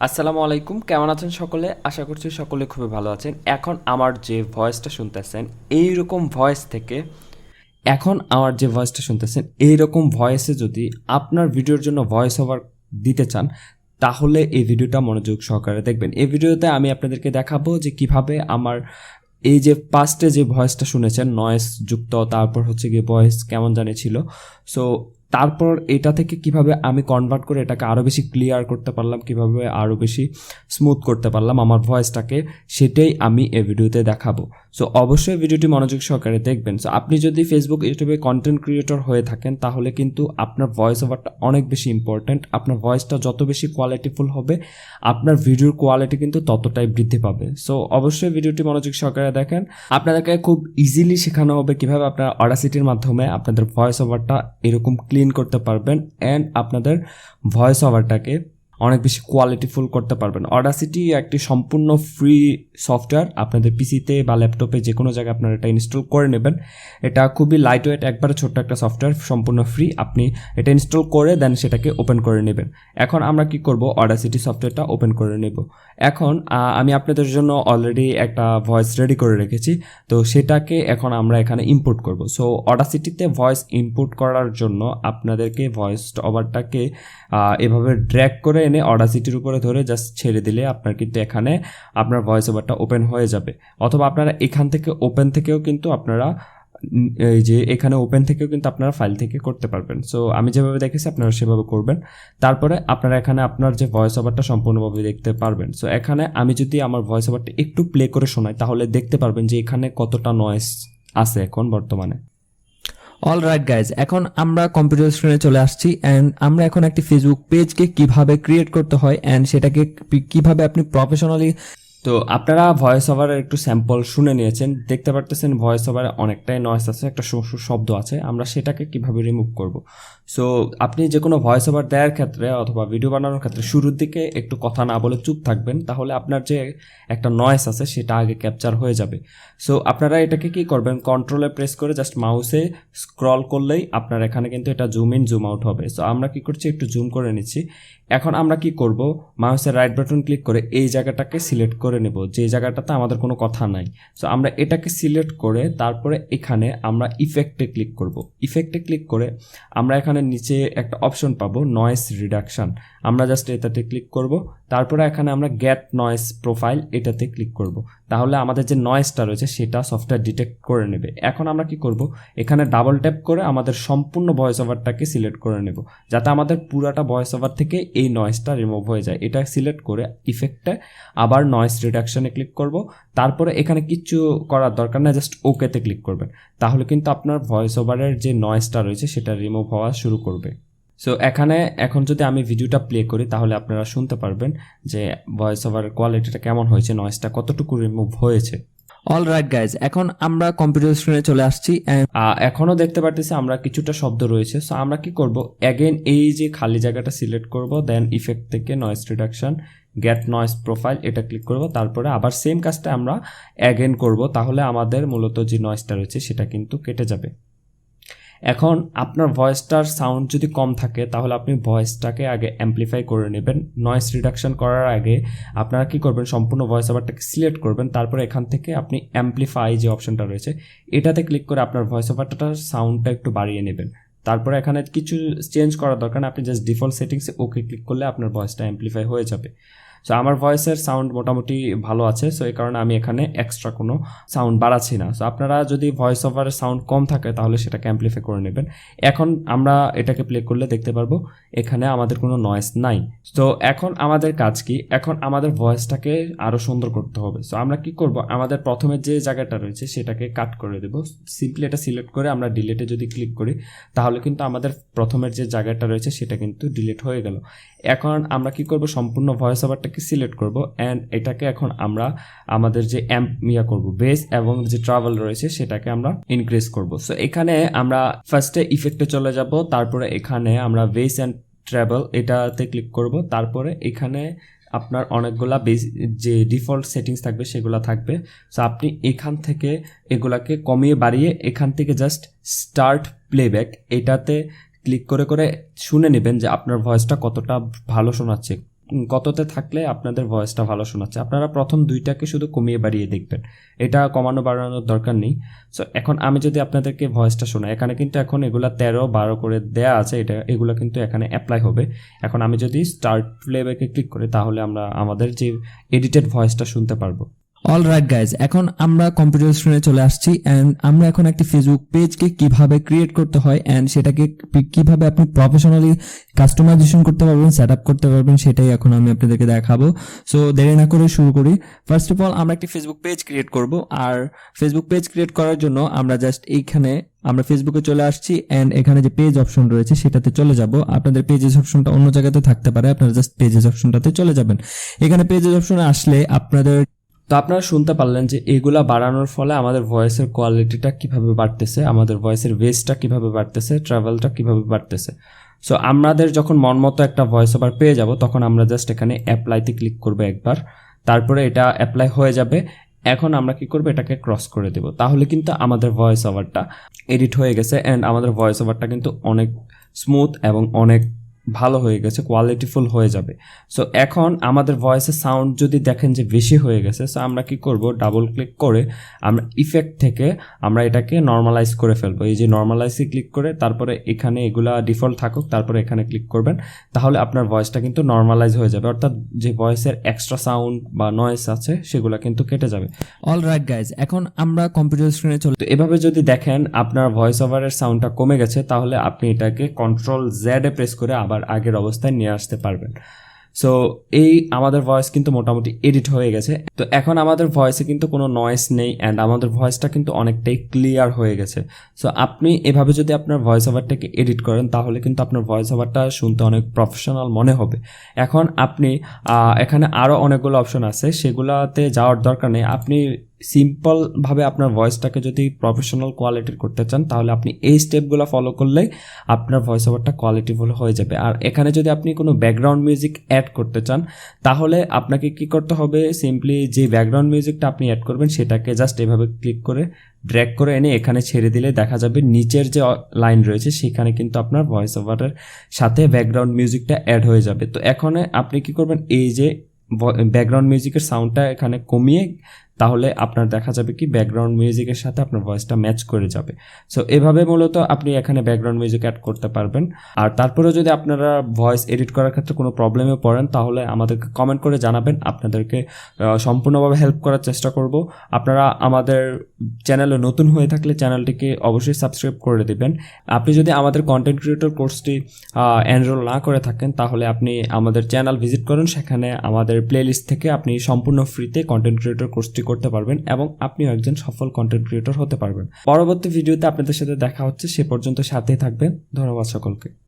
আসসালামু আলাইকুম, কেমন আছেন সকলে? আশা করছি সকলে খুবই ভালো আছেন। এখন আমার যে ভয়েসটা শুনতেছেন এইরকম ভয়েস থেকে এখন আমার যে ভয়েসটা শুনতেছেন এইরকম ভয়েসে যদি আপনার ভিডিওর জন্য ভয়েস ওভার দিতে চান, তাহলে এই ভিডিওটা মনোযোগ সহকারে দেখবেন। এই ভিডিওতে আমি আপনাদেরকে দেখাবো যে কিভাবে আমার এই যে পাস্টে যে ভয়েসটা শুনেছেন নয়েজ যুক্ত, তারপর হচ্ছে গিয়ে ভয়েস কেমন জানি ছিল, সো তারপর এটা থেকে কিভাবে আমি কনভার্ট করে এটাকে আরও বেশি ক্লিয়ার করতে পারলাম, কিভাবে আরও বেশি স্মুথ করতে পারলাম আমার ভয়েসটাকে, সেটাই আমি এই ভিডিওতে দেখাবো। সো অবশ্যই ভিডিওটি মনোযোগ সহকারে দেখবেন। সো আপনি যদি ফেসবুক ইউটিউবে কন্টেন্ট ক্রিয়েটর হয়ে থাকেন, তাহলে কিন্তু আপনার ভয়েস ওভারটা অনেক বেশি ইম্পর্ট্যান্ট। আপনার ভয়েসটা যত বেশি কোয়ালিটিফুল হবে, আপনার ভিডিওর কোয়ালিটি কিন্তু ততটাই বৃদ্ধি পাবে। সো অবশ্যই ভিডিওটি মনোযোগ সহকারে দেখেন। আপনাদেরকে খুব ইজিলি শেখানো হবে কিভাবে আপনার অডাসিটির মাধ্যমে আপনাদের ভয়েস ওভারটা এরকম ক্লিন করতে পারবেন অ্যান্ড আপনাদের ভয়েস ওভারটাকে অনেক বেশি কোয়ালিটিফুল করতে পারবেন। অডাসিটি একটি সম্পূর্ণ ফ্রি সফটওয়্যার। আপনাদের পিসিতে বা ল্যাপটপে যে কোনো জায়গায় আপনারা এটা ইনস্টল করে নেবেন। এটা খুবই লাইট ওয়েট, একবারে ছোট্ট একটা সফটওয়্যার, সম্পূর্ণ ফ্রি। আপনি এটা ইনস্টল করে দেন সেটাকে ওপেন করে নেবেন। এখন আমরা কি করব, অডাসিটি সফটওয়্যারটা ওপেন করে নেব। এখন আমি আপনাদের জন্য অলরেডি একটা ভয়েস রেডি করে রেখেছি, তো সেটাকে এখন আমরা এখানে ইম্পোর্ট করব। সো অডাসিটিতে ভয়েস ইম্পোর্ট করার জন্য আপনাদেরকে ভয়েস ওভারটাকে এভাবে ড্র্যাগ করে এনে অডাসিটির উপরে ধরে জাস্ট ছেড়ে দিলে আপনার কিন্তু এখানে আপনার ভয়েস ওভারটা ওপেন হয়ে যাবে। অথবা আপনারা এখান থেকে ওপেন থেকেও কিন্তু আপনারা এই যে এখানে ওপেন থেকেও কিন্তু আপনারা ফাইল থেকে করতে পারবেন। সো আমি যেভাবে দেখেছি আপনারা সেভাবে করবেন। তারপরে আপনারা এখানে আপনার যে ভয়েস ওভারটা সম্পূর্ণভাবে দেখতে পারবেন। সো এখানে আমি যদি আমার ভয়েস ওভারটা একটু প্লে করে শোনাই, তাহলে দেখতে পারবেন যে এখানে কতটা নয়েজ আছে এখন বর্তমানে। অল রাইট গাইজ, এখন আমরা কম্পিউটার স্ক্রিনে চলে আসছি অ্যান্ড আমরা এখন একটি ফেসবুক পেজকে কিভাবে ক্রিয়েট করতে হয় অ্যান্ড সেটাকে কিভাবে আপনি প্রফেশনালি। তো আপনারা ভয়েস ওভারের একটু স্যাম্পল শুনে নিয়েছেন, দেখতে পারতেছেন ভয়েস ওভারে অনেকটাই নয়েজ আছে, একটা শব্দ আছে। আমরা সেটাকে কিভাবে রিমুভ করব। সো আপনি যে কোনো ভয়েস ওভার দেওয়ার ক্ষেত্রে অথবা ভিডিও বানানোর ক্ষেত্রে শুরুর দিকে একটু কথা না বলে চুপ থাকবেন, তাহলে আপনার যে একটা নয়েজ আছে সেটা আগে ক্যাপচার হয়ে যাবে। সো আপনারা এটাকে কি করবেন, কন্ট্রোলে প্রেস করে জাস্ট মাউসে স্ক্রল করলেই আপনার এখানে কিন্তু এটা জুম ইন জুম আউট হবে। সো আমরা কি করছি, একটু জুম করে নিচ্ছি। এখন আমরা কি করব, মাউসের রাইট বাটন ক্লিক করে এই জায়গাটাকে সিলেক্ট করে নেব, যে জায়গাটাতে আমাদের কোনো কথা নাই। সো আমরা এটাকে সিলেক্ট করে তারপরে এখানে আমরা ইফেক্টে ক্লিক করব। ইফেক্টে ক্লিক করে আমরা এখানে নিচে একটা অপশন পাবো নয়েজ রিডাকশন। আমরা জাস্ট এটাতে ক্লিক করব। তারপরে এখানে আমরা গেট নয়েজ প্রোফাইল এটাতে ক্লিক করব। তাহলে আমাদের যে নয়েজটা রয়েছে সেটা সফটওয়্যার ডিটেক্ট করে নেবে। এখন আমরা কি করব, এখানে ডাবল ট্যাপ করে আমাদের সম্পূর্ণ ভয়েস ওভারটাকে সিলেক্ট করে নেব, যাতে আমাদের পুরাটা ভয়েস ওভার থেকে এই নয়েজটা রিমুভ হয়ে যায়। এটা সিলেক্ট করে ইফেক্টে আবার নয়েজ রিডাকশনে ক্লিক করব। তারপরে এখানে কিচ্ছু করার দরকার নেই, জাস্ট ওকেতে ক্লিক করবেন। তাহলে কিন্তু আপনার ভয়েস ওভারের যে নয়েজটা রয়েছে সেটা রিমুভ হওয়া শুরু করবে। সো এখন যদি আমি ভিডিওটা প্লে করি, তাহলে আপনারা শুনতে পারবেন যে ভয়েস ওভারের কোয়ালিটিটা কেমন হয়েছে, নয়েজটা কতটুকু রিমুভ হয়েছে। অল রাইট গাইজ, এখন আমরা কম্পিউটার স্ক্রিনে চলে আসছি অ্যান্ড এখনও দেখতে পারতেছি আমরা কিছুটা শব্দ রয়েছে। সো আমরা কি করব, অ্যাগেন এই যে খালি জায়গাটা সিলেক্ট করব, দেন ইফেক্ট থেকে noise reduction get noise profile এটা ক্লিক করব। তারপরে আবার সেম কাজটা আমরা অ্যাগেন করব, তাহলে আমাদের মূলত যে নয়েজটা রয়েছে সেটা কিন্তু কেটে যাবে। এখন আপনার ভয়েসটার সাউন্ড যদি কম থাকে, তাহলে আপনি ভয়েসটাকে আগে অ্যাম্প্লিফাই করে নেবেন। নয়েজ রিডাকশন করার আগে আপনারা কি করবেন, সম্পূর্ণ ভয়েস ওভারটাকে সিলেক্ট করবেন। তারপরে এখান থেকে আপনি অ্যাম্প্লিফাই যে অপশনটা রয়েছে এটাতে ক্লিক করে আপনার ভয়েস ওভারটার সাউন্ডটা একটু বাড়িয়ে নেবেন। তারপরে এখানে কিছু চেঞ্জ করার দরকার না, আপনি জাস্ট ডিফল্ট সেটিংসে ওকে ক্লিক করলে আপনার ভয়েসটা অ্যাম্প্লিফাই হয়ে যাবে। সো আমার ভয়েসের সাউন্ড মোটামুটি ভালো আছে, সো এই কারণে আমি এখানে এক্সট্রা কোনো সাউন্ড বাড়াচ্ছি না। সো আপনারা যদি ভয়েস ওভারের সাউন্ড কম থাকে তাহলে সেটাকে অ্যাম্প্লিফাই করে নেবেন। এখন আমরা এটাকে প্লে করলে দেখতে পারবো এখানে আমাদের কোনো নয়েজ নাই। তো এখন আমাদের কাজ কি, এখন আমাদের ভয়েসটাকে আরও সুন্দর করতে হবে। সো আমরা কি করব, আমাদের প্রথমে যে জায়গাটা রয়েছে সেটাকে কাট করে দেব। সিম্পলি এটা সিলেক্ট করে আমরা ডিলেটে যদি ক্লিক করি, তাহলে কিন্তু আমাদের প্রথমের যে জায়গাটা রয়েছে সেটা কিন্তু ডিলিট হয়ে গেল। এখন আমরা কি করব, সম্পূর্ণ ভয়েস ওভারটাকে সিলেক্ট করব অ্যান্ড এটাকে এখন আমরা আমাদের যে করব বেস এবং যে ট্রাভেল রয়েছে সেটাকে আমরা ইনক্রিজ করব। সো এখানে আমরা ফার্স্টে ইফেক্টে চলে যাব, তারপরে এখানে আমরা বেস অ্যান্ড ট্রাভেল এটাতে ক্লিক করব। তারপরে এখানে আপনার অনেকগুলা যে ডিফল্ট সেটিংস থাকবে সেগুলো থাকবে। সো আপনি এখান থেকে এগুলাকে কমিয়ে বাড়িয়ে এখান থেকে জাস্ট স্টার্ট প্লেব্যাক এটাতে ক্লিক করে করে শুনে নেবেন যে আপনার ভয়েসটা কতটা ভালো শোনাচ্ছে। কততে থাকলে আপনাদের ভয়েসটা ভালো শোনাচ্ছে। আপনারা প্রথম 2টাকে শুধু কমিয়ে বাড়িয়ে দেখবেন, এটা কমানো বাড়ানোর দরকার নেই। সো এখন আমি যদি আপনাদেরকে ভয়েসটা শোনাই, এখানে কিন্তু এখন এগুলা 13-12 করে দেয়া আছে, এগুলো কিন্তু এখানে অ্যাপ্লাই হবে। এখন আমি যদি স্টার্ট প্লেব্যাকে ক্লিক করি তাহলে আমরা আমাদের যে এডিটেড ভয়েসটা শুনতে পারবো। অল রাইট গাইজ, এখন আমরা কম্পিউটার স্ক্রিনে চলে আসছি অ্যান্ড আমরা এখন একটি ফেসবুক পেজকে কিভাবে ক্রিয়েট করতে হয় অ্যান্ড সেটাকে কিভাবে আপনি প্রফেশনালি কাস্টমাইজেশন করতে পারবেন, সেট আপ করতে পারবেন, সেটাই এখন আমি আপনাদেরকে দেখাবো। সো দেরি না করে শুরু করি। ফার্স্ট অফ অল আমরা একটি ফেসবুক পেজ ক্রিয়েট করব, আর ফেসবুক পেজ ক্রিয়েট করার জন্য আমরা জাস্ট এইখানে আমরা ফেসবুকে চলে আসছি অ্যান্ড এখানে যে পেজ অপশন রয়েছে সেটাতে চলে যাব। আপনাদের পেজেস অপশনটা অন্য জায়গাতে থাকতে পারে, আপনারা জাস্ট পেজেস অপশনটাতে চলে যাবেন। এখানে পেজেস অপশনে আসলে আপনাদের তো আপনারা শুনতে পারলেন যে এগুলা বাড়ানোর ফলে আমাদের ভয়েসের কোয়ালিটিটা কিভাবে বাড়তেছে, আমাদের ভয়েসের বেসটা কিভাবে বাড়তেছে, ট্রাভেলটা কিভাবে বাড়তেছে। সো আমাদের যখন মন মতো একটা ভয়েস ওভার পেয়ে যাব তখন আমরা জাস্ট এখানে অ্যাপ্লাইতে ক্লিক করবো একবার, তারপরে এটা অ্যাপ্লাই হয়ে যাবে। এখন আমরা কি করবো, এটাকে ক্রস করে দেব, তাহলে কিন্তু আমাদের ভয়েস ওভারটা এডিট হয়ে গেছে অ্যান্ড আমাদের ভয়েস ওভারটা কিন্তু অনেক স্মুথ এবং অনেক ভালো হয়ে গেছে, কোয়ালিটিফুল হয়ে যাবে। সো এখন আমাদের ভয়েসের সাউন্ড যদি দেখেন যে বেশি হয়ে গেছে, সো আমরা কি করব, ডাবল ক্লিক করে আমরা ইফেক্ট থেকে আমরা এটাকে নর্মালাইজ করে ফেলবো। এই যে নর্মালাইজে ক্লিক করে তারপরে এখানে এগুলা ডিফল্ট থাকুক, তারপরে এখানে ক্লিক করবেন, তাহলে আপনার ভয়েসটা কিন্তু নর্মালাইজ হয়ে যাবে, অর্থাৎ যে ভয়েসের এক্সট্রা সাউন্ড বা নয়েজ আছে সেগুলো কিন্তু কেটে যাবে। অল রাইট গাইজ, এখন আমরা কম্পিউটার স্ক্রিনে চলে। তো এভাবে যদি দেখেন আপনার ভয়েস ওভারের সাউন্ডটা কমে গেছে, তাহলে আপনি এটাকে Ctrl Z এ প্রেস করে আবার আগের অবস্থায় নিয়ে আসতে পারবেন। সো এই আমাদের ভয়েস কিন্তু মোটামুটি এডিট হয়ে গেছে। তো এখন আমাদের ভয়েসে কিন্তু কোনো নয়েজ নেই অ্যান্ড আমাদের ভয়েসটা কিন্তু অনেকটাই ক্লিয়ার হয়ে গেছে। সো আপনি এভাবে যদি আপনার ভয়েস ওভারটাকে এডিট করেন তাহলে কিন্তু আপনার ভয়েস ওভারটা শুনতে অনেক প্রফেশনাল মনে হবে। এখন আপনি এখানে আরও অনেকগুলো অপশন আছে, সেগুলোতে যাওয়ার দরকার নেই। আপনি সিম্পলভাবে আপনার ভয়েসটাকে যদি প্রফেশনাল কোয়ালিটির করতে চান তাহলে আপনি এই স্টেপগুলো ফলো করলেই আপনার ভয়েস ওভারটা কোয়ালিটিফুল হয়ে যাবে। আর এখানে যদি আপনি কোনো ব্যাকগ্রাউন্ড মিউজিক অ্যাড করতে চান তাহলে আপনাকে কি করতে হবে, সিম্পলি যে ব্যাকগ্রাউন্ড মিউজিকটা আপনি অ্যাড করবেন সেটাকে জাস্ট এভাবে ক্লিক করে ড্র্যাগ করে এনে এখানে ছেড়ে দিলে দেখা যাবে নিচের যে লাইন রয়েছে সেখানে কিন্তু আপনার ভয়েস ওভারের সাথে ব্যাকগ্রাউন্ড মিউজিকটা অ্যাড হয়ে যাবে। তো এখন আপনি কি করবেন, এই যে ব্যাকগ্রাউন্ড মিউজিকের সাউন্ডটা এখানে কমিয়ে তাহলে আপনার দেখা যাবে কি ব্যাকগ্রাউন্ড মিউজিকের সাথে আপনার ভয়েসটা ম্যাচ করে যাবে। সো এভাবে মূলত আপনি এখানে ব্যাকগ্রাউন্ড মিউজিক অ্যাড করতে পারবেন। আর তারপরেও যদি আপনারা ভয়েস এডিট করার ক্ষেত্রে কোনো প্রবলেমে পড়েন তাহলে আমাদেরকে কমেন্ট করে জানাবেন, আপনাদেরকে সম্পূর্ণভাবে হেল্প করার চেষ্টা করব। আপনারা আমাদের চ্যানেলে নতুন হয়ে থাকলে চ্যানেলটিকে অবশ্যই সাবস্ক্রাইব করে দেবেন। আপনি যদি আমাদের কন্টেন্ট ক্রিয়েটর কোর্সটি এনরোল না করে থাকেন তাহলে আপনি আমাদের চ্যানেল ভিজিট করুন, সেখানে আমাদের প্লেলিস্ট থেকে আপনি সম্পূর্ণ ফ্রিতে কন্টেন্ট ক্রিয়েটর কোর্সটি করতে পারবেন এবং আপনিও একজন সফল কন্টেন্ট ক্রিয়েটর হতে পারবেন। পরবর্তী ভিডিওতে আপনাদের সাথে দেখা হচ্ছে, সে পর্যন্ত সাথেই থাকবেন। ধন্যবাদ সকলকে।